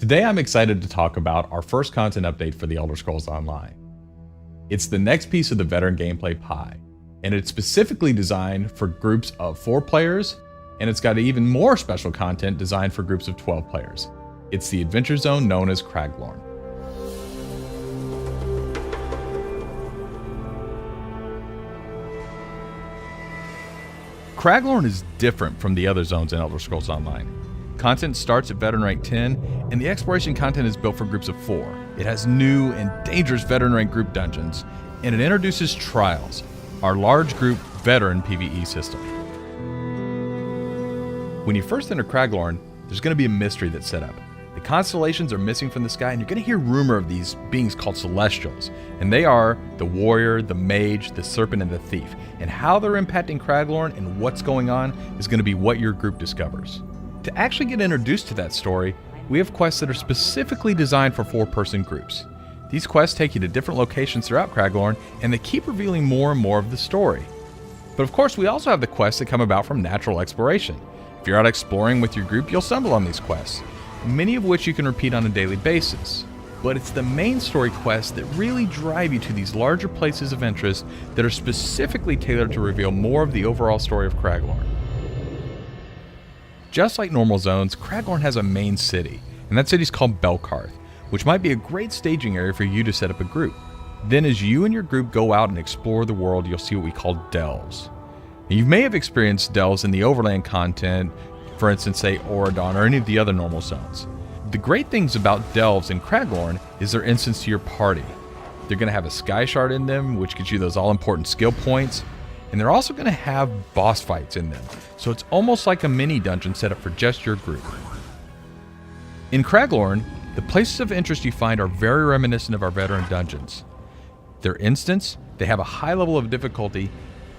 Today I'm excited to talk about our first content update for the Elder Scrolls Online. It's the next piece of the veteran gameplay pie, and it's specifically designed for groups of 4 players, and it's got even more special content designed for groups of 12 players. It's the adventure zone known as Craglorn. Craglorn is different from the other zones in Elder Scrolls Online. Content starts at veteran rank 10, and the exploration content is built for groups of 4. It has new and dangerous veteran rank group dungeons, and it introduces Trials, our large group veteran PvE system. When you first enter Craglorn, there's going to be a mystery that's set up. The constellations are missing from the sky, and you're going to hear rumor of these beings called Celestials, and they are the warrior, the mage, the serpent, and the thief. And how they're impacting Craglorn and what's going on is going to be what your group discovers. To actually get introduced to that story, we have quests that are specifically designed for 4-person groups. These quests take you to different locations throughout Craglorn, and they keep revealing more and more of the story. But of course, we also have the quests that come about from natural exploration. If you're out exploring with your group, you'll stumble on these quests, many of which you can repeat on a daily basis. But it's the main story quests that really drive you to these larger places of interest that are specifically tailored to reveal more of the overall story of Craglorn. Just like normal zones, Craglorn has a main city, and that city is called Belkarth, which might be a great staging area for you to set up a group. Then as you and your group go out and explore the world, you'll see what we call delves. Now, you may have experienced delves in the overland content, for instance, say Auradon or any of the other normal zones. The great things about delves in Craglorn is they're instance to your party. They're going to have a sky shard in them, which gives you those all-important skill points, and they're also going to have boss fights in them, so it's almost like a mini dungeon set up for just your group. In Craglorn, the places of interest you find are very reminiscent of our veteran dungeons. They're instance, they have a high level of difficulty,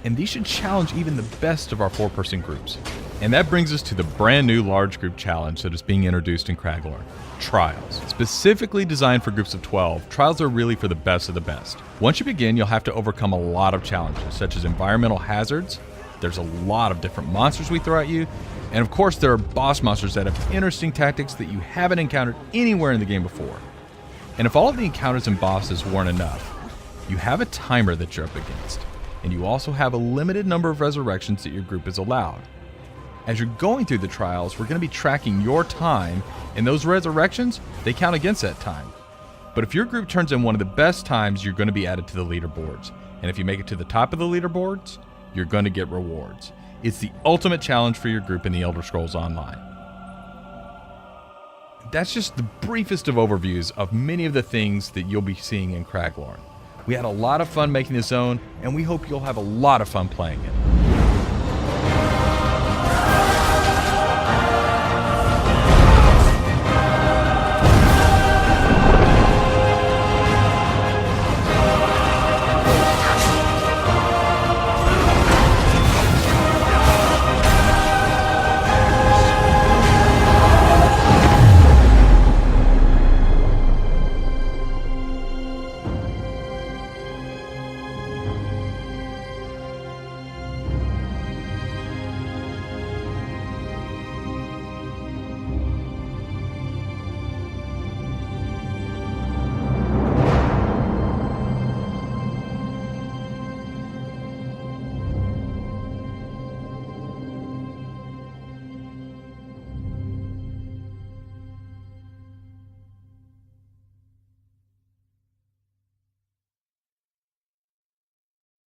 and these should challenge even the best of our 4-person groups. And that brings us to the brand new large group challenge that is being introduced in Craglorn, Trials. Specifically designed for groups of 12, Trials are really for the best of the best. Once you begin, you'll have to overcome a lot of challenges, such as environmental hazards. There's a lot of different monsters we throw at you, and of course there are boss monsters that have interesting tactics that you haven't encountered anywhere in the game before. And if all of the encounters and bosses weren't enough, you have a timer that you're up against, and you also have a limited number of resurrections that your group is allowed. As you're going through the trials, we're going to be tracking your time, and those resurrections, they count against that time. But if your group turns in one of the best times, you're going to be added to the leaderboards. And if you make it to the top of the leaderboards, you're going to get rewards. It's the ultimate challenge for your group in the Elder Scrolls Online. That's just the briefest of overviews of many of the things that you'll be seeing in Craglorn. We had a lot of fun making this zone, and we hope you'll have a lot of fun playing it.